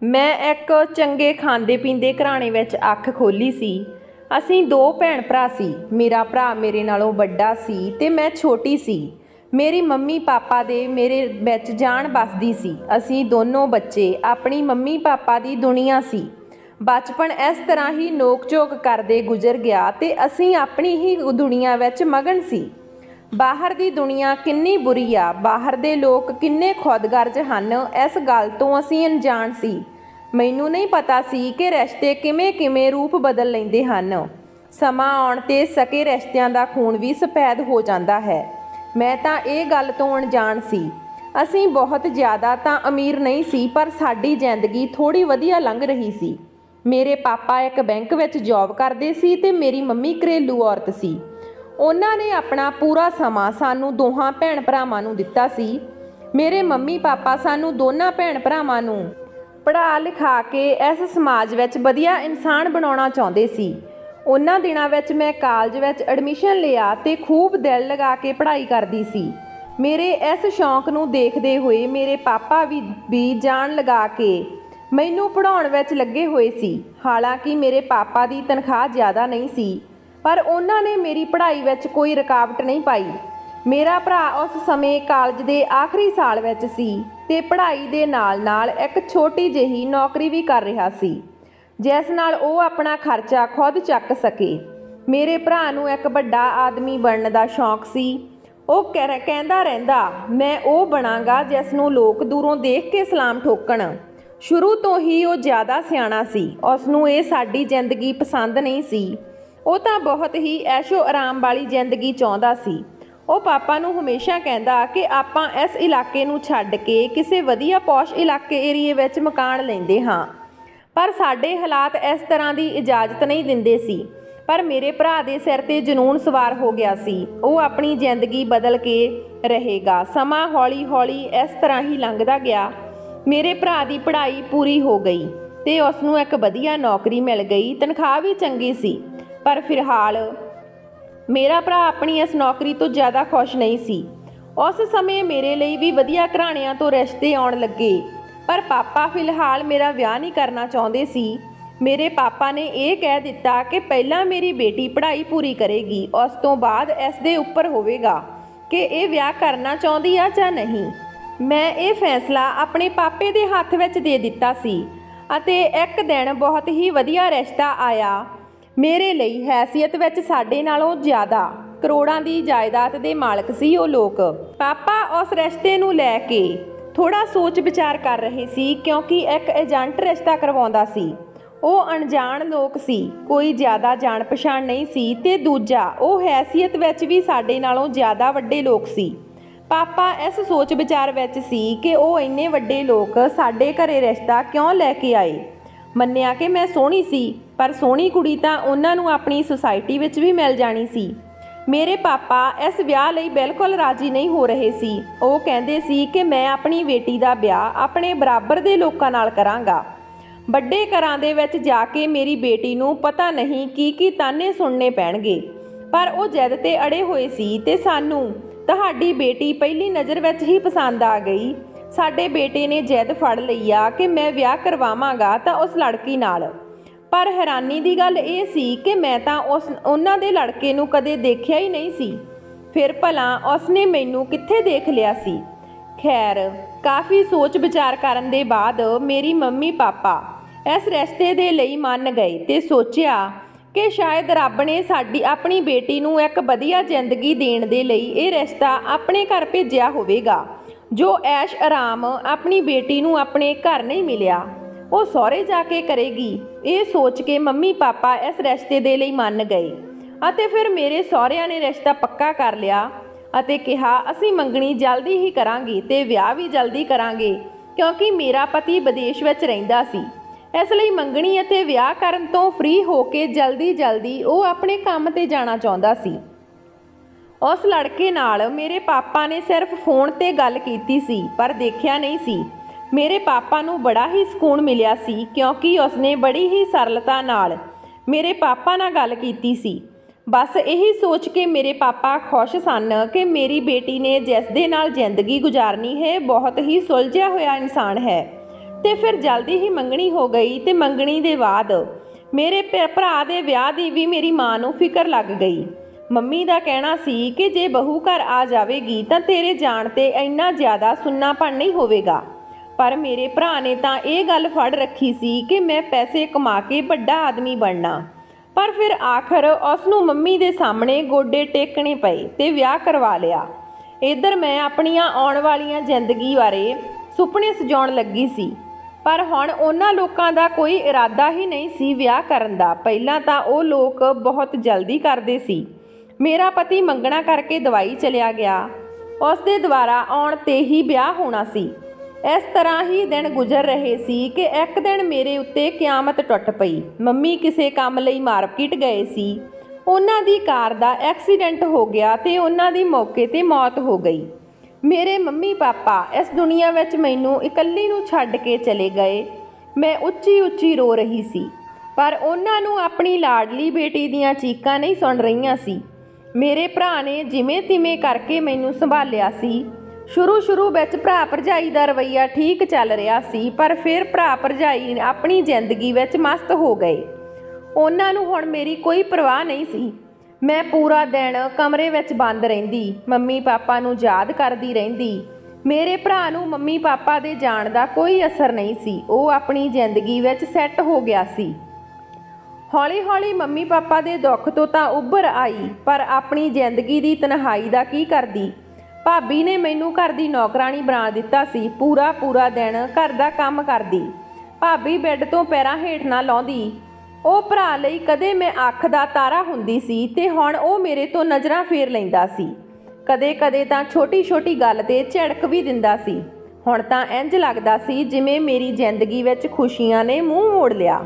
मैं एक चंगे खांदे पींदे घराणे विच अख खोली सी। असीं दो भैण भरा सी। मेरा भरा मेरे नालों वड्डा सी ते मैं छोटी सी। मेरी मम्मी पापा दे मेरे विच जान बसदी सी। असीं दोनों बच्चे अपनी मम्मी पापा दी दुनिया सी। बचपन इस तरह ही नोक झोक करदे गुजर गया ते असीं अपनी ही दुनिया विच मगन सी। बाहर दी दुनिया किन्नी बुरी आ, बाहर दे लोग किन्ने खुदगर्ज हन, इस गल तो असीं अनजाण सी। मैनू नहीं पता सी कि रिश्ते किवें किवें रूप बदल लैंदे हन। समा आउण ते सके रिश्तियां दा खून भी सफेद हो जाता है। मैं तां इह गल तो अणजाण सी। असीं बहुत ज़्यादा तां अमीर नहीं सी, पर साडी जिंदगी थोड़ी वधिया लंघ रही सी। मेरे पापा एक बैंक विच जॉब करदे सी ते मेरी मम्मी घरेलू औरत सी। उन्हां ने अपना पूरा समा सानू दोहां भैण भरावां नूं दित्ता सी। मेरे मम्मी पापा सानू दोनां भैण भरावां नूं पढ़ा लिखा के इस समाज विच वधिया इंसान बनाउणा चाहुंदे सी। उन्हां दिनां विच मैं कालज विच एडमिशन लिया ते खूब दिल लगा के पढ़ाई करदी सी। मेरे इस शौक नूं देखदे होए मेरे पापा भी जान लगा के मैनू पढ़ाउण विच लगे होए सी। हालांकि मेरे पापा दी तनख्वाह ज़्यादा नहीं सी, पर उन्हां ने मेरी पढ़ाई विच कोई रुकावट नहीं पाई। मेरा भरा उस समय कालज दे आखिरी साल विच सी ते पढ़ाई दे नाल नाल एक छोटी जिही नौकरी भी कर रहा सी, जिस नाल वो अपना खर्चा खुद चक सके। मेरे भरा नूं एक वड्डा आदमी बनने दा शौक सी। वो कहंदा रहिंदा, मैं वो बनांगा जिस नूं लोग दूरों देख के सलाम ठोकण। शुरू तो ही वो ज़्यादा सियाणा सी। उसनूं ये साडी जिंदगी पसंद नहीं सी। वो तां बहुत ही ऐशो आराम वाली जिंदगी चाहुंदा सी। वो पापा नूं हमेशा कहंदा कि आपां इस इलाके नूं छड्ड के किसी वधिया पौश इलाके एरिए विच मकान लैंदे हां, पर साडे हालात इस तरह की इजाजत नहीं दिंदे सी। पर मेरे भरा दे सिर ते जनून सवार हो गया सी। वो अपनी जिंदगी बदल के रहेगा। समा हौली हौली इस तरह ही लंघदा गया। मेरे भरा दी पढ़ाई पूरी हो गई ते उसनूं एक वधिया नौकरी मिल गई। तनख्वाह भी चंगी सी, पर फिलहाल मेरा भरा अपनी इस नौकरी तो ज़्यादा खुश नहीं सी। उस समय मेरे लिए भी वधिया घराणियां तो रिश्ते आउण लगे, पर पापा फिलहाल मेरा विआह नहीं करना चाहुंदे सी। मेरे पापा ने यह कह दिता कि पहला मेरी बेटी पढ़ाई पूरी करेगी, उस तो बाद इस दे उपर होवेगा कि ये विआह करना चाहुंदी आ जां नहीं। मैं ये फैसला अपने पापे दे हत्थ विच दे दिता सी अते एक दिन बहुत ही वधिया रिश्ता आया। मेरे लिए हैसियत विच साडे नालों ज़्यादा करोड़ां दी जायदाद दे मालक सी वो लोग। पापा उस रिश्ते नूं लै के थोड़ा सोच विचार कर रहे सी, क्योंकि एक एजेंट रिश्ता करवाउंदा सी। वो अणजाण लोग सी, कोई ज़्यादा जाण पछाण नहीं सी, ते दूजा वो हैसियत विच भी साडे नालों ज़्यादा वड्डे लोग सी। पापा इस सोच विचार विच सी कि वो इन्ने वड्डे लोग साडे घरे रिश्ता क्यों लैके आए। मन्निया कि मैं सोहणी सी, पर सोहणी कुड़ी तां उन्हां नूं अपनी सोसाइटी विच भी मिल जानी सी। मेरे पापा इस विआह लई बिल्कुल राजी नहीं हो रहे सी। वो कहंदे सी कि मैं अपनी बेटी दा विआह अपने बराबर दे लोकां नाल करांगा। वड्डे घरां दे विच जाके मेरी बेटी नूं पता नहीं की ताने सुनने पैणगे, पर वो जिद ते अड़े होए सी ते सानूं तुहाडी बेटी पहली नज़र विच ही पसंद आ गई। साडे बेटे ने जिद फड़ लई आ कि मैं विआह करवावांगा तां उस लड़की नाल। पर हैरानी की गल ये सी कि मैं तां उन्हां दे लड़के नूं कदे देखिया ही नहीं सी। फिर भला उसने मैनू कित्थे देख लिया सी। खैर, काफ़ी सोच विचार करन दे बाद मेरी मम्मी पापा इस रिश्ते दे लई मन गए ते सोचिया कि शायद रब ने साडी अपनी बेटी नूं एक वधिया जिंदगी देण दे लई ये रिश्ता अपने घर भेजिया होवेगा। जो ऐश आराम अपनी बेटी नूं अपने घर नहीं मिलिया, वो सहुरे जाके करेगी। ये सोच के मम्मी पापा इस रिश्ते दे लई मन गए अते फिर मेरे सहुरिਆਂ ने रिश्ता पक्का कर लिया अते कहा असीं मंगणी जल्दी ही करांगे ते विआह भी जल्दी करांगे, क्योंकि मेरा पति विदेश विच रहिंदा सी। इस लई मंगणी अते विआह करन तो फ्री हो के जल्दी वो अपने काम ते जाना चाहुंदा सी। उस लड़के नाल मेरे पापा ने सिर्फ फोन ते गल कीती सी, पर देखिया नहीं सी। मेरे पापा नूं बड़ा ही सुकून मिलिया सी, क्योंकि उसने बड़ी ही सरलता नाल मेरे पापा नाल गल कीती सी। बस यही सोच के मेरे पापा खुश सन कि मेरी बेटी ने जिस दे नाल जिंदगी गुजारनी है बहुत ही सुलझिया होया इंसान है। ਤੇ ਫਿਰ ਜਲਦੀ ਹੀ ਮੰਗਣੀ ਹੋ ਗਈ ਤੇ ਮੰਗਣੀ ਦੇ ਬਾਅਦ ਮੇਰੇ ਭਰਾ ਦੇ ਵਿਆਹ ਦੀ ਵੀ ਮੇਰੀ ਮਾਂ ਨੂੰ ਫਿਕਰ ਲੱਗ ਗਈ। ਮੰਮੀ ਦਾ ਕਹਿਣਾ ਸੀ ਕਿ ਜੇ ਬਹੂ ਘਰ ਆ ਜਾਵੇਗੀ ਤਾਂ ਤੇਰੇ ਜਾਣ ਤੇ ਇੰਨਾ ਜ਼ਿਆਦਾ ਸੁੰਨਾਪਣ ਨਹੀਂ ਹੋਵੇਗਾ। ਪਰ ਮੇਰੇ ਭਰਾ ਨੇ ਤਾਂ ਇਹ ਗੱਲ ਫੜ ਰੱਖੀ ਸੀ ਕਿ ਮੈਂ ਪੈਸੇ ਕਮਾ ਕੇ ਵੱਡਾ ਆਦਮੀ ਬਣਨਾ। ਪਰ ਫਿਰ ਆਖਰ ਉਸ ਨੂੰ ਮੰਮੀ ਦੇ ਸਾਹਮਣੇ ਗੋਡੇ ਟੇਕਣੇ ਪਏ ਤੇ ਵਿਆਹ ਕਰਵਾ ਲਿਆ। ਇੱਧਰ ਮੈਂ ਆਪਣੀਆਂ ਆਉਣ ਵਾਲੀਆਂ ਜ਼ਿੰਦਗੀ ਬਾਰੇ ਸੁਪਨੇ ਸਜਾਉਣ ਲੱਗੀ ਸੀ। ਪਰ ਹੁਣ ਉਹਨਾਂ ਲੋਕਾਂ ਦਾ ਕੋਈ ਇਰਾਦਾ ਹੀ ਨਹੀਂ ਸੀ ਵਿਆਹ ਕਰਨ ਦਾ। ਪਹਿਲਾਂ ਤਾਂ ਉਹ ਲੋਕ ਬਹੁਤ ਜਲਦੀ ਕਰਦੇ ਸੀ। ਮੇਰਾ ਪਤੀ ਮੰਗਣਾ ਕਰਕੇ ਦਵਾਈ ਚਲਿਆ ਗਿਆ। ਉਸ ਦੇ ਦੁਬਾਰਾ ਆਉਣ ਤੇ ਹੀ ਵਿਆਹ ਹੋਣਾ ਸੀ। ਇਸ ਤਰ੍ਹਾਂ ਹੀ ਦਿਨ ਗੁਜ਼ਰ ਰਹੇ ਸੀ ਕਿ ਇੱਕ ਦਿਨ ਮੇਰੇ ਉੱਤੇ ਕਿਆਮਤ ਟੁੱਟ ਪਈ। ਮੰਮੀ ਕਿਸੇ ਕੰਮ ਲਈ ਮਾਰਕੀਟ ਗਏ ਸੀ। ਉਹਨਾਂ ਦੀ ਕਾਰ ਦਾ ਐਕਸੀਡੈਂਟ ਹੋ ਗਿਆ ਤੇ ਉਹਨਾਂ ਦੀ ਮੌਕੇ 'ਤੇ ਮੌਤ ਹੋ ਗਈ। ਮੇਰੇ ਮੰਮੀ ਪਾਪਾ ਇਸ ਦੁਨੀਆ ਵਿੱਚ ਮੈਨੂੰ ਇਕੱਲੀ ਨੂੰ ਛੱਡ ਕੇ ਚਲੇ ਗਏ। ਮੈਂ ਉੱਚੀ ਉੱਚੀ ਰੋ ਰਹੀ ਸੀ, ਪਰ ਉਹਨਾਂ ਨੂੰ ਆਪਣੀ ਲਾਡਲੀ ਬੇਟੀ ਦੀਆਂ ਚੀਕਾਂ ਨਹੀਂ ਸੁਣ ਰਹੀਆਂ ਸੀ। ਮੇਰੇ ਭਰਾ ਨੇ ਜਿਵੇਂ ਤਿਵੇਂ ਕਰਕੇ ਮੈਨੂੰ ਸੰਭਾਲਿਆ ਸੀ। ਸ਼ੁਰੂ ਵਿੱਚ ਭਰਾ ਭਰਜਾਈ ਦਾ ਰਵੱਈਆ ਠੀਕ ਚੱਲ ਰਿਹਾ ਸੀ, ਪਰ ਫਿਰ ਭਰਾ ਭਰਜਾਈ ਆਪਣੀ ਜ਼ਿੰਦਗੀ ਵਿੱਚ ਮਸਤ ਹੋ ਗਏ। ਉਹਨਾਂ ਨੂੰ ਹੁਣ ਮੇਰੀ ਕੋਈ ਪਰਵਾਹ ਨਹੀਂ ਸੀ। ਮੈਂ ਪੂਰਾ ਦਿਨ ਕਮਰੇ ਵਿੱਚ ਬੰਦ ਰਹਿੰਦੀ, ਮੰਮੀ ਪਾਪਾ ਨੂੰ ਯਾਦ ਕਰਦੀ ਰਹਿੰਦੀ। ਮੇਰੇ ਭਰਾ ਨੂੰ ਮੰਮੀ ਪਾਪਾ ਦੇ ਜਾਣ ਦਾ ਕੋਈ ਅਸਰ ਨਹੀਂ ਸੀ। ਉਹ ਆਪਣੀ ਜ਼ਿੰਦਗੀ ਵਿੱਚ ਸੈੱਟ ਹੋ ਗਿਆ ਸੀ। ਹੌਲੀ ਮੰਮੀ ਪਾਪਾ ਦੇ ਦੁੱਖ ਤੋਂ ਤਾਂ ਉੱਭਰ ਆਈ, ਪਰ ਆਪਣੀ ਜ਼ਿੰਦਗੀ ਦੀ ਤਨਹਾਈ ਦਾ ਕੀ ਕਰਦੀ। ਭਾਬੀ ਨੇ ਮੈਨੂੰ ਘਰ ਦੀ ਨੌਕਰਾਣੀ ਬਣਾ ਦਿੱਤਾ ਸੀ। ਪੂਰਾ ਦਿਨ ਘਰ ਦਾ ਕੰਮ ਕਰਦੀ। ਭਾਬੀ ਬੈੱਡ ਤੋਂ ਪੈਰਾਂ ਹੇਠ ਨਾ ਲਾਉਂਦੀ। ਉਹ ਭਰਾ ਲਈ ਕਦੇ ਮੈਂ ਅੱਖ ਦਾ ਤਾਰਾ ਹੁੰਦੀ ਸੀ ਤੇ ਹੁਣ ਉਹ ਮੇਰੇ ਤੋਂ ਨਜ਼ਰਾਂ ਫੇਰ ਲੈਂਦਾ ਸੀ। ਕਦੇ ਤਾਂ ਛੋਟੀ ਗੱਲ ਤੇ ਝਿੜਕ ਵੀ ਦਿੰਦਾ ਸੀ। ਹੁਣ ਤਾਂ ਇੰਜ ਲੱਗਦਾ ਸੀ ਜਿਵੇਂ ਮੇਰੀ ਜ਼ਿੰਦਗੀ ਵਿੱਚ ਖੁਸ਼ੀਆਂ ਨੇ ਮੂੰਹ ਮੋੜ ਲਿਆ।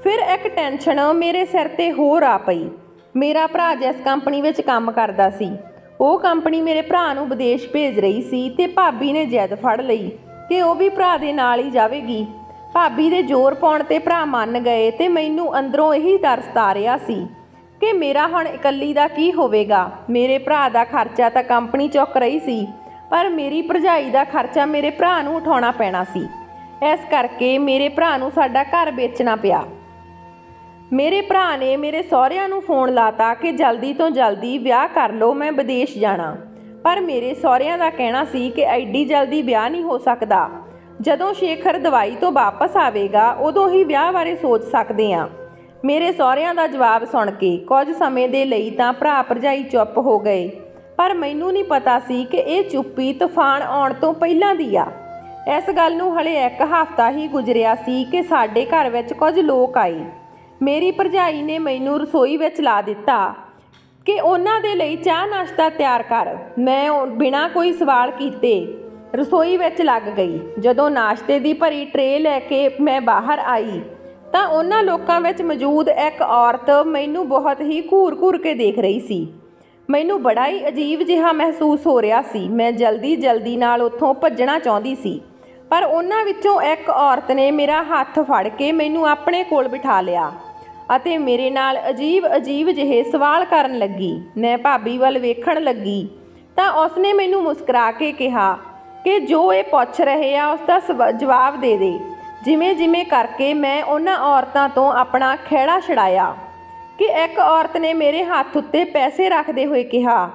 ਫਿਰ ਇੱਕ ਟੈਨਸ਼ਨ ਮੇਰੇ ਸਿਰ ਤੇ ਹੋਰ ਆ ਪਈ। ਮੇਰਾ ਭਰਾ ਜਿਸ ਕੰਪਨੀ ਵਿੱਚ ਕੰਮ ਕਰਦਾ ਸੀ, ਉਹ ਕੰਪਨੀ ਮੇਰੇ ਭਰਾ ਨੂੰ ਵਿਦੇਸ਼ ਭੇਜ ਰਹੀ ਸੀ ਤੇ ਭਾਬੀ ਨੇ ਜਿੱਦ ਫੜ ਲਈ ਕਿ ਉਹ ਵੀ ਭਰਾ ਦੇ ਨਾਲ ਹੀ ਜਾਵੇਗੀ। ਭਾਬੀ ਦੇ ਜ਼ੋਰ ਪਾਉਣ ਤੇ ਭਰਾ ਮੰਨ ਗਏ ਤੇ ਮੈਨੂੰ ਅੰਦਰੋਂ ਇਹੀ ਡਰ ਸਤਾ ਰਿਹਾ ਸੀ ਕਿ ਮੇਰਾ ਹੁਣ ਇਕੱਲੀ ਦਾ ਕੀ ਹੋਵੇਗਾ। ਮੇਰੇ ਭਰਾ ਦਾ ਖਰਚਾ ਤਾਂ ਕੰਪਨੀ ਚੁੱਕ ਰਹੀ ਸੀ, ਪਰ ਮੇਰੀ ਭਰਜਾਈ ਦਾ ਖਰਚਾ ਮੇਰੇ ਭਰਾ ਨੂੰ ਉਠਾਉਣਾ ਪੈਣਾ ਸੀ। ਇਸ ਕਰਕੇ ਮੇਰੇ ਭਰਾ ਨੂੰ ਸਾਡਾ ਘਰ ਵੇਚਣਾ ਪਿਆ। ਮੇਰੇ ਭਰਾ ਨੇ ਮੇਰੇ ਸਹੁਰਿਆਂ ਨੂੰ ਫੋਨ ਲਾਤਾ ਕਿ ਜਲਦੀ ਤੋਂ ਜਲਦੀ ਵਿਆਹ ਕਰ ਲਓ, ਮੈਂ ਵਿਦੇਸ਼ ਜਾਣਾ। ਪਰ ਮੇਰੇ ਸਹੁਰਿਆਂ ਦਾ ਕਹਿਣਾ ਸੀ ਕਿ ਐਡੀ ਜਲਦੀ ਵਿਆਹ ਨਹੀਂ ਹੋ ਸਕਦਾ। ਜਦੋਂ ਸ਼ੇਖਰ ਦਵਾਈ ਤੋਂ ਵਾਪਸ ਆਵੇਗਾ ਉਦੋਂ ਹੀ ਵਿਆਹ ਬਾਰੇ ਸੋਚ ਸਕਦੇ ਹਾਂ। ਮੇਰੇ ਸਹੁਰਿਆਂ ਦਾ ਜਵਾਬ ਸੁਣ ਕੇ ਕੁਝ ਸਮੇਂ ਦੇ ਲਈ ਤਾਂ ਭਰਾ ਭਰਜਾਈ ਚੁੱਪ ਹੋ ਗਏ, ਪਰ ਮੈਨੂੰ ਨਹੀਂ ਪਤਾ ਸੀ ਕਿ ਇਹ ਚੁੱਪੀ ਤੂਫਾਨ ਆਉਣ ਤੋਂ ਪਹਿਲਾਂ ਦੀ ਆ। ਇਸ ਗੱਲ ਨੂੰ ਹਲੇ ਇੱਕ ਹਫ਼ਤਾ ਹੀ ਗੁਜ਼ਰਿਆ ਸੀ ਕਿ ਸਾਡੇ ਘਰ ਵਿੱਚ ਕੁਝ ਲੋਕ ਆਏ। ਮੇਰੀ ਭਰਜਾਈ ਨੇ ਮੈਨੂੰ ਰਸੋਈ ਵਿੱਚ ਲਾ ਦਿੱਤਾ ਕਿ ਉਹਨਾਂ ਦੇ ਲਈ ਚਾਹ ਨਾਸ਼ਤਾ ਤਿਆਰ ਕਰ। ਮੈਂ ਬਿਨਾਂ ਕੋਈ ਸਵਾਲ ਕੀਤੇ ਰਸੋਈ ਵਿੱਚ ਲੱਗ ਗਈ। ਜਦੋਂ ਨਾਸ਼ਤੇ ਦੀ ਭਰੀ ਟਰੇ ਲੈ ਕੇ ਮੈਂ ਬਾਹਰ ਆਈ ਤਾਂ ਉਹਨਾਂ ਲੋਕਾਂ ਵਿੱਚ ਮੌਜੂਦ ਇੱਕ ਔਰਤ ਮੈਨੂੰ ਬਹੁਤ ਹੀ ਘੂਰ ਕੇ ਦੇਖ ਰਹੀ ਸੀ। ਮੈਨੂੰ ਬੜਾ ਹੀ ਅਜੀਬ ਜਿਹਾ ਮਹਿਸੂਸ ਹੋ ਰਿਹਾ ਸੀ। ਮੈਂ ਜਲਦੀ ਨਾਲ ਉੱਥੋਂ ਭੱਜਣਾ ਚਾਹੁੰਦੀ ਸੀ, ਪਰ ਉਹਨਾਂ ਵਿੱਚੋਂ ਇੱਕ ਔਰਤ ਨੇ ਮੇਰਾ ਹੱਥ ਫੜ ਕੇ ਮੈਨੂੰ ਆਪਣੇ ਕੋਲ ਬਿਠਾ ਲਿਆ ਅਤੇ ਮੇਰੇ ਨਾਲ ਅਜੀਬ ਜਿਹੇ ਸਵਾਲ ਕਰਨ ਲੱਗੀ। ਮੈਂ ਭਾਬੀ ਵੱਲ ਵੇਖਣ ਲੱਗੀ ਤਾਂ ਉਸਨੇ ਮੈਨੂੰ ਮੁਸਕਰਾ ਕੇ ਕਿਹਾ ਕਿ ਜੋ ਇਹ ਪੁੱਛ ਰਹੇ ਆ ਉਸ ਦਾ ਜਵਾਬ ਦੇ ਦੇ। ਜਿਵੇਂ ਕਰਕੇ ਮੈਂ ਉਹਨਾਂ ਔਰਤਾਂ ਤੋਂ ਆਪਣਾ ਖਹਿੜਾ ਛੁਡਾਇਆ ਕਿ ਇੱਕ ਔਰਤ ਨੇ ਮੇਰੇ ਹੱਥ ਉੱਤੇ ਪੈਸੇ ਰੱਖਦੇ ਹੋਏ ਕਿਹਾ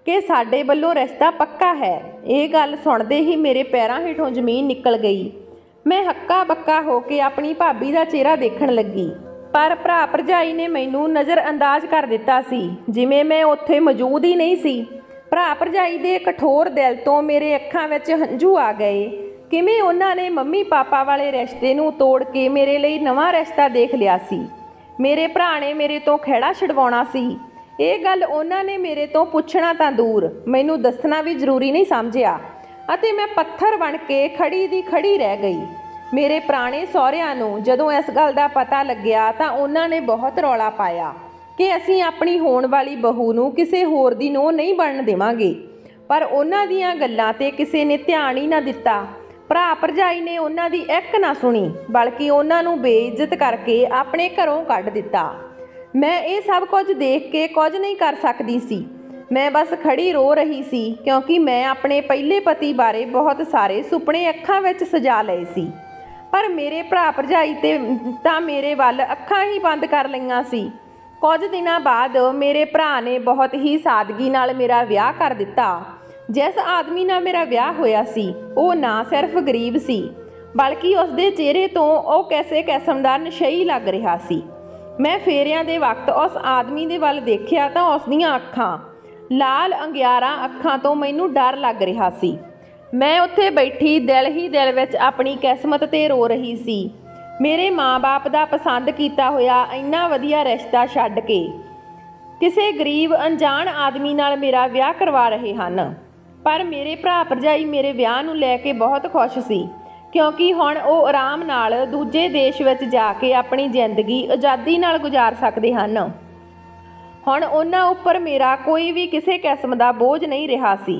ਕਿ ਸਾਡੇ ਵੱਲੋਂ ਰਿਸ਼ਤਾ ਪੱਕਾ ਹੈ। ਇਹ ਗੱਲ ਸੁਣਦੇ ਹੀ ਮੇਰੇ ਪੈਰਾਂ ਹੇਠੋਂ ਜ਼ਮੀਨ ਨਿਕਲ ਗਈ। ਮੈਂ ਹੱਕਾ ਬੱਕਾ ਹੋ ਕੇ ਆਪਣੀ ਭਾਬੀ ਦਾ ਚਿਹਰਾ ਦੇਖਣ ਲੱਗੀ, ਪਰ ਭਰਾ ਭਰਜਾਈ ਨੇ ਮੈਨੂੰ ਨਜ਼ਰ ਅੰਦਾਜ਼ ਕਰ ਦਿੱਤਾ ਸੀ, ਜਿਵੇਂ ਮੈਂ ਉੱਥੇ ਮੌਜੂਦ ਹੀ ਨਹੀਂ ਸੀ। ਭਰਾ ਭਰਜਾਈ ਦੇ ਕਠੋਰ ਦਿਲ ਤੋਂ ਮੇਰੇ ਅੱਖਾਂ ਵਿੱਚ ਹੰਝੂ ਆ ਗਏ। ਕਿਵੇਂ ਉਹਨਾਂ ਨੇ ਮੰਮੀ ਪਾਪਾ ਵਾਲੇ ਰਿਸ਼ਤੇ ਨੂੰ ਤੋੜ ਕੇ ਮੇਰੇ ਲਈ ਨਵਾਂ ਰਿਸ਼ਤਾ ਦੇਖ ਲਿਆ ਸੀ। ਮੇਰੇ ਭਰਾ ਨੇ ਮੇਰੇ ਤੋਂ ਖਹਿੜਾ ਛਡਵਾਉਣਾ ਸੀ। ਇਹ ਗੱਲ ਉਹਨਾਂ ਨੇ ਮੇਰੇ ਤੋਂ ਪੁੱਛਣਾ ਤਾਂ ਦੂਰ, ਮੈਨੂੰ ਦੱਸਣਾ ਵੀ ਜ਼ਰੂਰੀ ਨਹੀਂ ਸਮਝਿਆ ਅਤੇ ਮੈਂ ਪੱਥਰ ਬਣ ਕੇ ਖੜੀ ਦੀ ਖੜੀ ਰਹਿ ਗਈ। ਮੇਰੇ ਪੁਰਾਣੇ ਸਹੁਰਿਆਂ ਨੂੰ ਜਦੋਂ ਇਸ ਗੱਲ ਦਾ ਪਤਾ ਲੱਗਿਆ ਤਾਂ ਉਹਨਾਂ ਨੇ ਬਹੁਤ ਰੌਲਾ ਪਾਇਆ ਕਿ ਅਸੀਂ ਆਪਣੀ ਹੋਣ ਵਾਲੀ ਬਹੂ ਨੂੰ ਕਿਸੇ ਹੋਰ ਦੀ ਨੂੰਹ ਨਹੀਂ ਬਣਨ ਦੇਵਾਂਗੇ, ਪਰ ਉਹਨਾਂ ਦੀਆਂ ਗੱਲਾਂ ਤੇ ਕਿਸੇ ਨੇ ਧਿਆਨ ਹੀ ਨਾ ਦਿੱਤਾ। ਭਰਾ ਭਰਜਾਈ ਨੇ ਉਹਨਾਂ ਦੀ ਇੱਕ ਨਾ ਸੁਣੀ, ਬਲਕਿ ਉਹਨਾਂ ਨੂੰ ਬੇਇੱਜ਼ਤ ਕਰਕੇ ਆਪਣੇ ਘਰੋਂ ਕੱਢ ਦਿੱਤਾ। ਮੈਂ ਇਹ ਸਭ ਕੁਝ ਦੇਖ ਕੇ ਕੁਝ ਨਹੀਂ ਕਰ ਸਕਦੀ ਸੀ। ਮੈਂ ਬਸ ਖੜੀ ਰੋ ਰਹੀ ਸੀ, ਕਿਉਂਕਿ ਮੈਂ ਆਪਣੇ ਪਹਿਲੇ ਪਤੀ ਬਾਰੇ ਬਹੁਤ ਸਾਰੇ ਸੁਪਨੇ ਅੱਖਾਂ ਵਿੱਚ ਸਜਾ ਲਏ ਸੀ, पर मेरे भरा भरजाई ते तां मेरे वल अखां ही बंद कर लईआं सी। कुछ दिनां बाद मेरे भरा ने बहुत ही सादगी नाल मेरा विआह कर दिता। जिस आदमी नाल मेरा विआह होया सी वो ना सिर्फ गरीब सी बल्कि उसदे चेहरे तो वो कैसे किस्म दा नशई लग रहा सी। मैं फेरियां दे वक्त उस आदमी दे वल देखिया तां उसदियां अखां लाल अंगियारा अखां तो मैनू डर लग रहा सी। मैं उत्थे बैठी दिल ही दिल विच अपनी किस्मत ते रो रही सी। मेरे माँ बाप दा पसंद कीता होया इन्ना वधिया रिश्ता छड्ड के किसी गरीब अनजान आदमी नाल मेरा विआह करवा रहे हन। पर मेरे भरा भरजाई मेरे विआह नूं लैके बहुत खुश सी क्योंकि हुण वो आराम नाल दूजे देश विच जाके अपनी जिंदगी आज़ादी नाल गुजार सकदे हन। हुण उन्हां उपर मेरा कोई भी किसी किस्म दा बोझ नहीं रहा सी।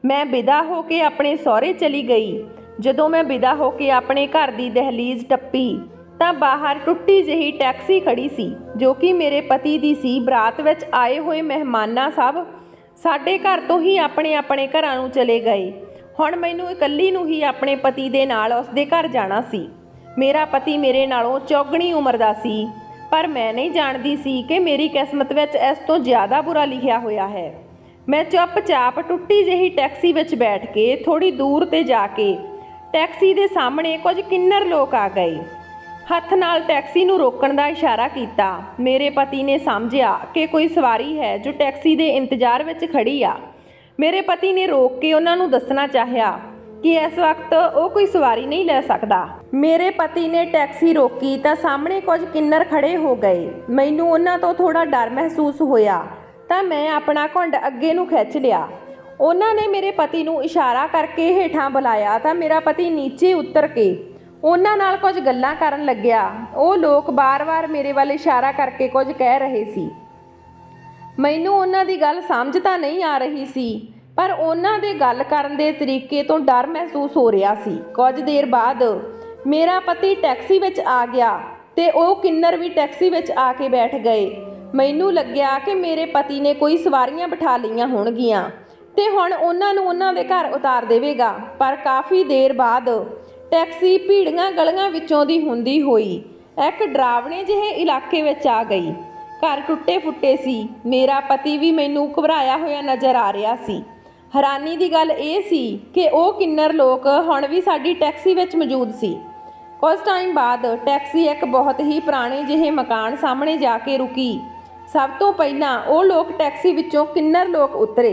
मैं विदा हो के अपने सहुरे चली गई। जदों मैं विदा हो के अपने घर की दहलीज टप्पी तां बाहर टुट्टी जही टैक्सी खड़ी सी जो कि मेरे पति दी सी। बरात विच आए हुए मेहमानां सब साडे घर तो ही अपने अपने घरां नूं चले गए। हुण मैनूं इकल्ली नूं ही अपने पति दे नाल उसदे घर जाना सी। मेरा पति मेरे नालों चौगणी उम्र दा सी पर मैं नहीं जानदी सी कि मेरी किस्मत विच इस तो ज़्यादा बुरा लिखिया होया है। मैं चुपचाप टुट्टी जही टैक्सी विच बैठ के थोड़ी दूर ते जाके टैक्सी दे सामने कुछ किन्नर लोग आ गए। हत्थ नाल टैक्सी नूं रोकण दा इशारा कीता। मेरे पति ने समझिया कि कोई सवारी है जो टैक्सी दे इंतजार विच खड़ी आ। मेरे पति ने रोक के उन्हां नूं दसना चाहिया कि इस वक्त वो कोई सवारी नहीं ले सकता। मेरे पति ने टैक्सी रोकी तो सामने कुछ किन्नर खड़े हो गए। मैनूं उन्हां तो थोड़ा डर महसूस होया तो मैं अपना घुंड अगे नूं खिच लिया। उन्होंने मेरे पति नूं इशारा करके हेठां बुलाया तो मेरा पति नीचे उतर के उन्हां नाल कुछ गल्लां करन लग्या। वो लोग बार बार मेरे वाल इशारा करके कुछ कह रहे सी। मैनूं उन्हां दी गल समझ तां नहीं आ रही सी पर उन्हां दे गल करन दे तरीके तो डर महसूस हो रहा सी। कुछ देर बाद मेरा पति टैक्सी विच आ गया ते वो किन्नर भी टैक्सी विच आके बैठ गए। मैनूं लग्या कि मेरे पति ने कोई सवारियां बिठा लईआं होणगीआं ते हुण उन्हां नूं उन्हां दे घर उतार देवेगा। पर काफ़ी देर बाद टैक्सी भीड़ियां गलियां विचों दी हुंदी होई एक डरावने जिहे इलाके विच आ गई। घर टुट्टे फुट्टे सी। मेरा पति भी मैनूं घबराया होया नज़र आ रहा सी। हैरानी दी गल ये सी कि वो किन्नर लोग हुण भी साडी टैक्सी विच मौजूद सी। कुछ टाइम बाद टैक्सी एक बहुत ही पुराने जिहे मकान सामने जाके रुकी। सब तो पहलां वो लोग टैक्सी विचों किन्नर लोग उतरे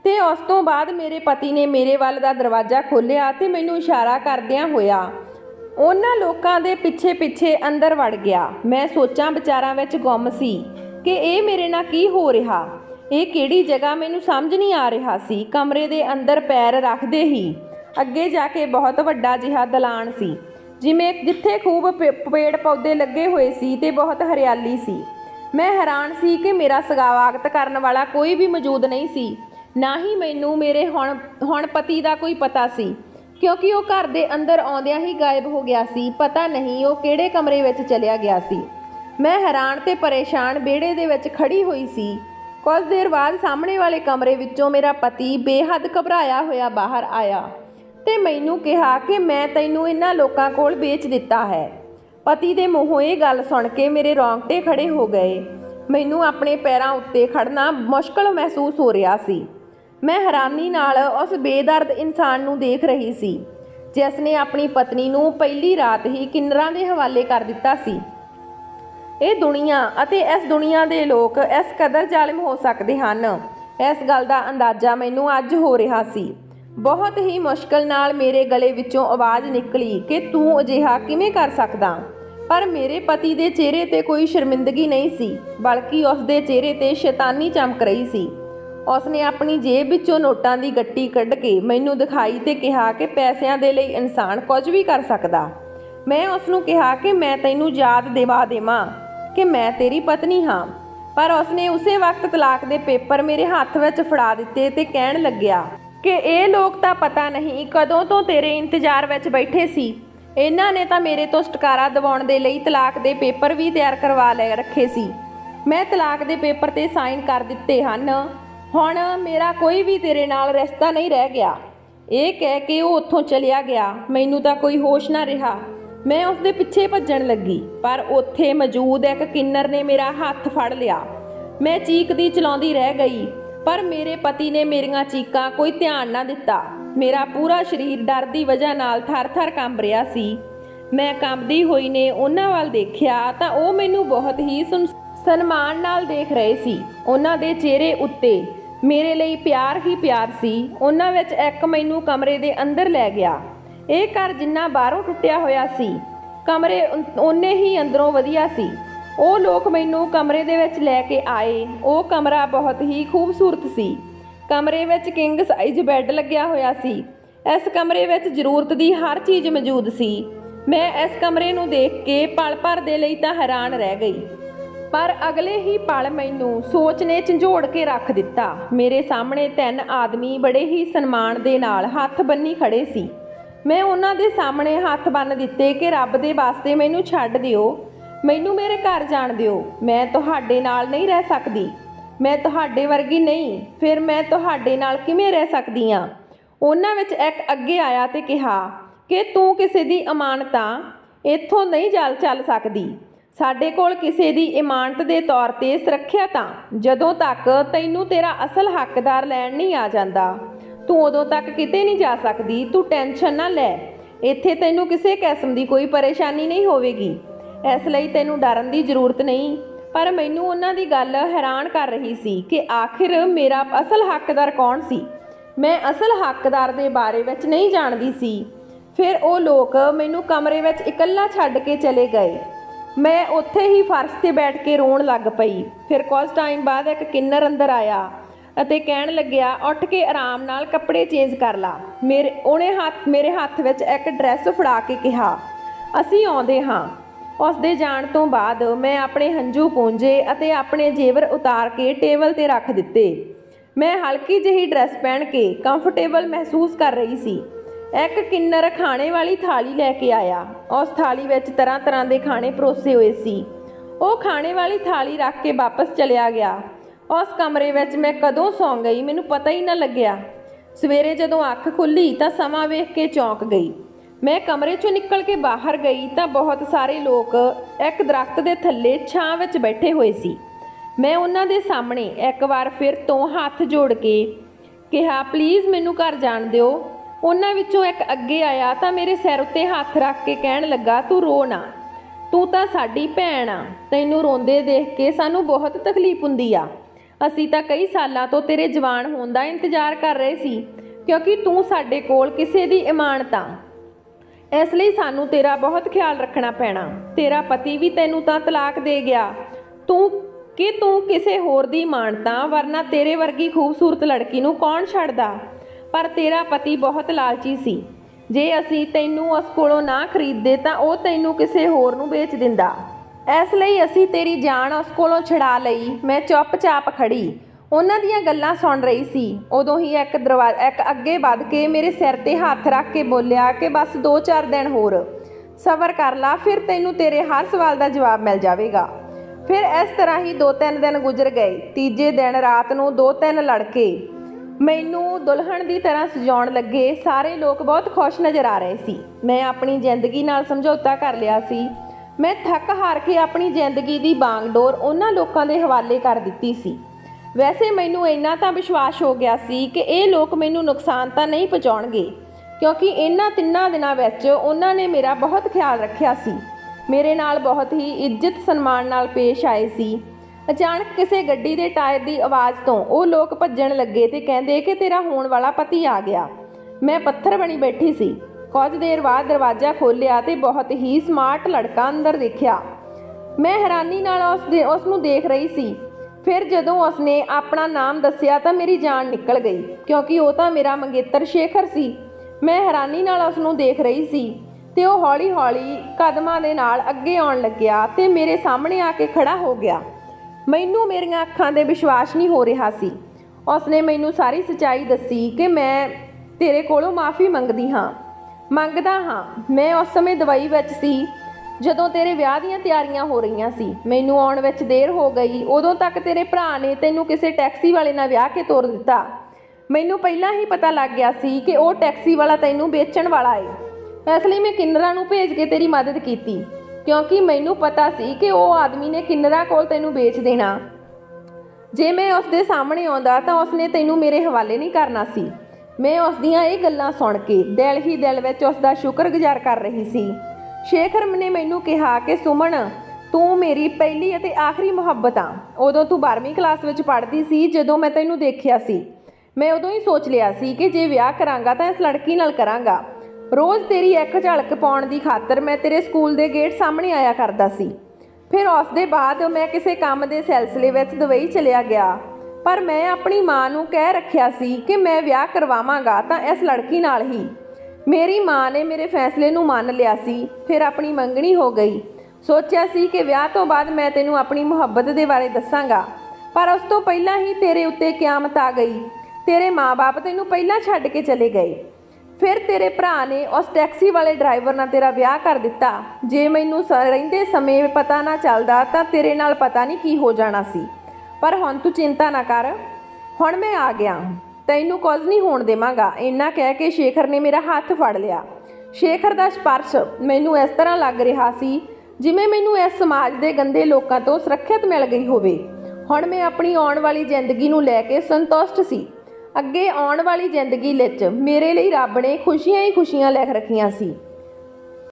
ते उस तो बाद मेरे पति ने मेरे वल दा दरवाज़ा खोलिया ते मैनूं इशारा करदिआं होया उन्हां लोकां दे पिछे पिछे अंदर वड़ गया। मैं सोचां विचारां विच गुम सी कि ये मेरे नाल की हो रहा। ये किहड़ी जगह मैनूं समझ नहीं आ रहा सी। कमरे दे अंदर पैर रखदे ही अगे जाके बहुत वड्डा जिहा दलान सी जिमें जिथे खूब पेड़ पौधे लगे हुए सी ते बहुत हरियाली सी। मैं हैरान सी कि मेरा स्वागत करने वाला कोई भी मौजूद नहीं सी। ना ही मैनूं मेरे हुण पति का कोई पता सी क्योंकि वो घर दे अंदर आउंदियां ही गायब हो गया सी। पता नहीं वो किहड़े कमरे विच चलिया गया सी। मैं हैरान ते परेशान बेड़े दे विच खड़ी हुई सी। कुछ देर बाद सामने वाले कमरे विचों मेरा पति बेहद घबराया होया बाहर आया ते मैनूं कहा कि मैं तैनूं इन्हां लोकां कोल बेच दिता है। पति दे मूँहों ये गल सुन के मेरे रोंगटे खड़े हो गए। मैनूं अपने पैरां उत्ते खड़ना मुश्किल महसूस हो रहा सी। मैं हैरानी नाल उस बेदर्द इंसान नूं देख रही सी जिसने अपनी पत्नी नूं पहली रात ही किन्नरां दे हवाले कर दिता सी। ये दुनिया अते इस दुनिया दे लोग इस कदर जालिम हो सकते हन इस गल दा अंदाज़ा मैनूं अज हो रहा सी। बहुत ही मुश्किल नाल मेरे गले विचों आवाज़ निकली कि तूं अजिहा किवें कर सकदा। पर मेरे पति दे चेहरे ते कोई शर्मिंदगी नहीं सी बल्कि उसदे चेहरे ते शैतानी चमक रही सी। उसने अपनी जेब विचों नोटां दी गट्टी कढ़ के मैनूं दिखाई ते कहा कि पैसिਆਂ दे लई इंसान कुछ भी कर सकदा। मैं उसनूं कहा कि मैं तैनूं याद दिवा देवां कि मैं तेरी पत्नी हाँ। पर उसने उसे वक्त तलाक दे पेपर मेरे हत्थ विच फड़ा दिते ते कहण लग्या कि ये लोग तां पता नहीं कदों तो तेरे इंतजार विच बैठे सी। इन्हां ने तां मेरे तो छुटकारा दिवाउण दे लई तलाक दे पेपर भी तैयार करवा ले रखे सी। मैं तलाक दे पेपर ते साइन कर दिते हन। हुण मेरा कोई भी तेरे नाल रिश्ता नहीं रह गया। ये कह के वो उत्थों चलिया गया। मैनूं तां कोई होश ना रहा। मैं उसके पिछे भज्जण लगी, पर उत्थे मौजूद एक किन्नर ने मेरा हत्थ फड़ लिया। मैं चीकदी चलाउंदी रह गई, पर मेरे पति ने मेरियां चीकां कोई ध्यान ना दिता। मेरा पूरा शरीर डर दी वजह नाल थर थर कंब रिहा सी। मैं कंबदी होई ने उन्हां वल देखिया तां ओह मैनूं बहुत ही सन्मान नाल देख रहे सी। उन्हां दे चेहरे उत्ते मेरे लिए प्यार ही प्यार सी। उन्हां विच एक मैनूं कमरे दे अंदर लै गया। ਇਹ ਘਰ ਜਿੰਨਾ ਬਾਹਰੋਂ ਟੁੱਟਿਆ ਹੋਇਆ ਸੀ, ਕਮਰੇ ਓਨੇ ਹੀ ਅੰਦਰੋਂ ਵਧੀਆ ਸੀ। ਉਹ ਲੋਕ ਮੈਨੂੰ ਕਮਰੇ ਦੇ ਵਿੱਚ ਲੈ ਕੇ ਆਏ। ਉਹ ਕਮਰਾ ਬਹੁਤ ਹੀ ਖੂਬਸੂਰਤ ਸੀ। ਕਮਰੇ ਵਿੱਚ ਕਿੰਗ ਸਾਈਜ਼ ਬੈੱਡ ਲੱਗਿਆ ਹੋਇਆ ਸੀ। ਇਸ ਕਮਰੇ ਵਿੱਚ ਜ਼ਰੂਰਤ ਦੀ ਹਰ ਚੀਜ਼ ਮੌਜੂਦ ਸੀ। ਮੈਂ ਇਸ ਕਮਰੇ ਨੂੰ ਦੇਖ ਕੇ ਪਲ ਭਰ ਦੇ ਲਈ ਤਾਂ ਹੈਰਾਨ ਰਹਿ ਗਈ, ਪਰ ਅਗਲੇ ਹੀ ਪਲ ਮੈਨੂੰ ਸੋਚ ਨੇ ਝੰਜੋੜ ਕੇ ਰੱਖ ਦਿੱਤਾ। ਮੇਰੇ ਸਾਹਮਣੇ 3 ਆਦਮੀ ਬੜੇ ਹੀ ਸਨਮਾਨ ਦੇ ਨਾਲ ਹੱਥ ਬੰਨੀ ਖੜੇ ਸੀ। मैं उन्हां दे सामने हथ बन दिते कि रब दे वास्ते मैनू छड्ड दिओ, मैनू मेरे घर जाण दिओ। मैं तुहाडे नाल नहीं रह सकदी, मैं तुहाडे वर्गी नहीं, फिर मैं तुहाडे नाल किवें रह सकदी हां। उन्हां विच एक अगे आया ते कहा कि तूं किसे दी अमानत आ, इत्थों नहीं चल सकदी। साडे कोल किसे दी इमानत दे तौर ते सुरੱਖਿਅਤ आ। जदों तक तैनू तेरा असल हकदार लैण नहीं आ जांदा, तू उदों तक किते नहीं जा सकदी। तू टेंशन ना लै, इत्थे तैनू किसी किस्म की कोई परेशानी नहीं होवेगी, इसलिए तैनू डरन की जरूरत नहीं। पर मैनू उन्हां दी गल हैरान कर रही सी कि आखिर मेरा असल हकदार कौन सी। मैं असल हकदार दे बारे विच नहीं जानदी सी। फिर वो लोग मैनू कमरे विच इकल्ला छड्ड के चले गए। मैं उत्थे ही फर्श ते बैठ के रोण लग पई। फिर कुछ टाइम बाद एक किन्नर अंदर आया ਅਤੇ ਕਹਿਣ ਲੱਗਿਆ, ਉੱਠ ਕੇ ਆਰਾਮ ਨਾਲ ਕੱਪੜੇ ਚੇਂਜ ਕਰ ਲਾ। ਮੇਰੇ ਹੱਥ ਵਿੱਚ ਇੱਕ ਡਰੈਸ ਫੜਾ ਕੇ ਕਿਹਾ, ਅਸੀਂ ਆਉਂਦੇ ਹਾਂ। ਉਸ ਦੇ ਜਾਣ ਤੋਂ ਬਾਅਦ ਮੈਂ ਆਪਣੇ ਹੰਝੂ ਪੂੰਝੇ ਅਤੇ ਆਪਣੇ ਜੇਵਰ ਉਤਾਰ ਕੇ ਟੇਬਲ 'ਤੇ ਰੱਖ ਦਿੱਤੇ। ਮੈਂ ਹਲਕੀ ਜਿਹੀ ਡਰੈਸ ਪਹਿਨ ਕੇ ਕੰਫਰਟੇਬਲ ਮਹਿਸੂਸ ਕਰ ਰਹੀ ਸੀ। ਇੱਕ ਕਿੰਨਰ ਖਾਣੇ ਵਾਲੀ ਥਾਲੀ ਲੈ ਕੇ ਆਇਆ। ਉਸ ਥਾਲੀ ਵਿੱਚ ਤਰ੍ਹਾਂ ਤਰ੍ਹਾਂ ਦੇ ਖਾਣੇ ਪਰੋਸੇ ਹੋਏ ਸੀ। ਉਹ ਖਾਣੇ ਵਾਲੀ ਥਾਲੀ ਰੱਖ ਕੇ ਵਾਪਸ ਚਲਿਆ ਗਿਆ। उस कमरे में मैं कदों सौ गई मैनू पता ही ना लग्या। सवेरे जदों अख खुली तो समा वेख के चौंक गई। मैं कमरे चों निकल के बाहर गई तो बहुत सारे लोग एक दरख्त के थल्ले छां विच बैठे हुए सी। मैं उन्हां दे सामने एक बार फिर तो हाथ जोड़ के कहा, प्लीज़ मैनू घर जाण दिओ। उन्हां विचों एक अगे आया तो मेरे सिर उत्ते हाथ रख के कहण लगा, तू रो ना, तू तां साडी भैण आ, तैनू रोंदे देख के सानू बहुत तकलीफ हुंदी आ। असी तो कई सालों तो तेरे जवान होने का इंतजार कर रहे सी, क्योंकि तू साडे कोल किसी दी इमानत आ, इसलिए सानू तेरा बहुत ख्याल रखना पैना। तेरा पति भी तैनू तां तलाक दे गया, तू किसी होर दी इमानत आ, वरना तेरे वर्गी खूबसूरत लड़की नू कौन छड्डदा। पर तेरा पति बहुत लालची सी, जे असी तैनू उस कोलों ना खरीददे तां ओह तैनू किसी होर नू बेच दिंदा। इसलिए असी तेरी जान उस कोलों छुड़ा लई। मैं चुपचाप खड़ी उन्हां दीयां गल्लां सुन रही सी। उदों ही एक अगे वध के मेरे सिर ते हथ रख के बोलिया कि बस 2-4 दिन होर सबर कर ला, फिर तैनू तेरे हर सवाल का जवाब मिल जाएगा। फिर इस तरह ही 2-3 दिन गुजर गए। तीजे दिन रात नूं 2-3 लड़के मैनू दुल्हन की तरह सजाउण लगे। सारे लोग बहुत खुश नज़र आ रहे सी। मैं अपनी जिंदगी नाल समझौता कर लिया सी। मैं थक हार के अपनी जिंदगी की बांगडोर उन्हां लोगों के हवाले कर दी सी। वैसे मैनू इन्ना तां विश्वास हो गया सी कि ये लोग मैनू नुकसान तां नहीं पहुँचाउणगे, क्योंकि इन्हां 3 दिनां विच उन्हां ने मेरा बहुत ख्याल रखिया सी। मेरे नाल बहुत ही इज्जत सन्मान नाल पेश आए सी। अचानक किसी गड्डी के टायर की आवाज़ तो वो लोग भज्जण लगे ते कहंदे कि तेरा होण वाला पति आ गया। मैं पत्थर बनी बैठी सी। कुछ देर बाद दरवाज़ा खोलिया तो बहुत ही स्मार्ट लड़का अंदर देखा। मैं हैरानी नाल उसनूं देख रही सी। फिर जदों उसने अपना नाम दस्सिया तो मेरी जान निकल गई, क्योंकि वह तो मेरा मंगेतर शेखर सी। मैं हैरानी नाल उसनूं देख रही सी ते वो हौली हौली कदमां दे नाल अगे आउण लग्या ते मेरे सामने आके खड़ा हो गया। मैनू मेरियां अखां दे विश्वास नहीं हो रहा सी। उसने मैनू सारी सच्चाई दसी कि मैं तेरे कोलों माफ़ी मंगदी मंगदा हाँ। मैं उस समय दवाई विच सी जदों तेरे विआह दीयां तैयारियां हो रही सी। मैनू आउण विच देर हो गई। उदों तक तेरे भरा ने तैनू किसी टैक्सी वाले नाल विआह के तोर दिता। मैनू पहलां ही पता लग गया सी कि वह टैक्सी वाला तैनू बेचण वाला है। ਇਸ ਲਈ ਮੈਂ ਕਿੰਨਰਾਂ ਨੂੰ ਭੇਜ ਕੇ ਤੇਰੀ ਮਦਦ ਕੀਤੀ, ਕਿਉਂਕਿ ਮੈਨੂੰ ਪਤਾ ਸੀ ਕਿ ਉਹ ਆਦਮੀ ਨੇ ਕਿੰਨਰਾਂ ਕੋਲ ਤੈਨੂੰ ਵੇਚ ਦੇਣਾ। ਜੇ ਮੈਂ ਉਸ ਦੇ ਸਾਹਮਣੇ ਆਉਂਦਾ ਤਾਂ ਉਸਨੇ ਤੈਨੂੰ ਮੇਰੇ ਹਵਾਲੇ ਨਹੀਂ ਕਰਨਾ ਸੀ। ਮੈਂ ਉਸ ਦੀਆਂ ਇਹ ਗੱਲਾਂ ਸੁਣ ਕੇ ਦਿਲ ਹੀ ਦਿਲ ਵਿੱਚ ਉਸ ਦਾ ਸ਼ੁਕਰਗੁਜ਼ਾਰ ਕਰ ਰਹੀ ਸੀ। ਸ਼ੇਖਰ ਨੇ ਮੈਨੂੰ ਕਿਹਾ ਕਿ ਸੁਮਨ, ਤੂੰ ਮੇਰੀ ਪਹਿਲੀ ਅਤੇ ਆਖਰੀ ਮੁਹੱਬਤ ਆ। ਉਦੋਂ ਤੂੰ 12ਵੀਂ ਕਲਾਸ ਵਿੱਚ ਪੜ੍ਹਦੀ ਸੀ ਜਦੋਂ ਮੈਂ ਤੈਨੂੰ ਦੇਖਿਆ ਸੀ। ਮੈਂ ਉਦੋਂ ਹੀ ਸੋਚ ਲਿਆ ਸੀ ਕਿ ਜੇ ਵਿਆਹ ਕਰਾਂਗਾ ਤਾਂ ਇਸ ਲੜਕੀ ਨਾਲ ਕਰਾਂਗਾ। ਰੋਜ਼ ਤੇਰੀ ਇੱਕ ਝਲਕ ਪਾਉਣ ਦੀ ਖਾਤਰ ਮੈਂ ਤੇਰੇ ਸਕੂਲ ਦੇ ਗੇਟ ਸਾਹਮਣੇ ਆਇਆ ਕਰਦਾ ਸੀ। ਫਿਰ ਉਸ ਦੇ ਬਾਅਦ ਮੈਂ ਕਿਸੇ ਕੰਮ ਦੇ ਸਿਲਸਿਲੇ ਵਿੱਚ ਦੁਬਈ ਚਲਿਆ ਗਿਆ, ਪਰ ਮੈਂ ਆਪਣੀ ਮਾਂ ਨੂੰ ਕਹਿ ਰੱਖਿਆ ਸੀ ਕਿ ਮੈਂ ਵਿਆਹ ਕਰਵਾਵਾਂਗਾ ਤਾਂ ਇਸ ਲੜਕੀ ਨਾਲ ਹੀ। ਮੇਰੀ ਮਾਂ ਨੇ ਮੇਰੇ ਫੈਸਲੇ ਨੂੰ ਮੰਨ ਲਿਆ ਸੀ। ਫਿਰ ਆਪਣੀ ਮੰਗਣੀ ਹੋ ਗਈ। ਸੋਚਿਆ ਸੀ ਕਿ ਵਿਆਹ ਤੋਂ ਬਾਅਦ ਮੈਂ ਤੈਨੂੰ ਆਪਣੀ ਮੁਹੱਬਤ ਦੇ ਬਾਰੇ ਦੱਸਾਂਗਾ, ਪਰ ਉਸ ਤੋਂ ਪਹਿਲਾਂ ਹੀ ਤੇਰੇ ਉੱਤੇ ਕਿਆਮਤ ਆ ਗਈ। ਤੇਰੇ ਮਾਂ-ਬਾਪ ਤੈਨੂੰ ਪਹਿਲਾਂ ਛੱਡ ਕੇ ਚਲੇ ਗਏ। ਫਿਰ ਤੇਰੇ ਭਰਾ ਨੇ ਉਸ ਟੈਕਸੀ ਵਾਲੇ ਡਰਾਈਵਰ ਨਾਲ ਤੇਰਾ ਵਿਆਹ ਕਰ ਦਿੱਤਾ। ਜੇ ਮੈਨੂੰ ਰਹਿੰਦੇ ਸਮੇਂ ਪਤਾ ਨਾ ਚੱਲਦਾ ਤਾਂ ਤੇਰੇ ਨਾਲ ਪਤਾ ਨਹੀਂ ਕੀ ਹੋ ਜਾਣਾ ਸੀ। ਪਰ ਹੁਣ ਤੂੰ ਚਿੰਤਾ ਨਾ ਕਰ, ਹੁਣ ਮੈਂ ਆ ਗਿਆ, ਤੈਨੂੰ ਕੁਝ ਨਹੀਂ ਹੋਣ ਦੇਵਾਂਗਾ। ਇੰਨਾ ਕਹਿ ਕੇ ਸ਼ੇਖਰ ਨੇ ਮੇਰਾ ਹੱਥ ਫੜ ਲਿਆ। ਸ਼ੇਖਰ ਦਾ ਸਪਰਸ਼ ਮੈਨੂੰ ਇਸ ਤਰ੍ਹਾਂ ਲੱਗ ਰਿਹਾ ਸੀ ਜਿਵੇਂ ਮੈਨੂੰ ਇਸ ਸਮਾਜ ਦੇ ਗੰਦੇ ਲੋਕਾਂ ਤੋਂ ਸੁਰੱਖਿਅਤ ਮਿਲ ਗਈ ਹੋਵੇ। ਹੁਣ ਮੈਂ ਆਪਣੀ ਆਉਣ ਵਾਲੀ ਜ਼ਿੰਦਗੀ ਨੂੰ ਲੈ ਕੇ ਸੰਤੁਸ਼ਟ ਸੀ। ਅੱਗੇ ਆਉਣ ਵਾਲੀ ਜ਼ਿੰਦਗੀ ਵਿੱਚ ਮੇਰੇ ਲਈ ਰੱਬ ਨੇ ਖੁਸ਼ੀਆਂ ਹੀ ਖੁਸ਼ੀਆਂ ਲਿਖ ਰੱਖੀਆਂ ਸੀ।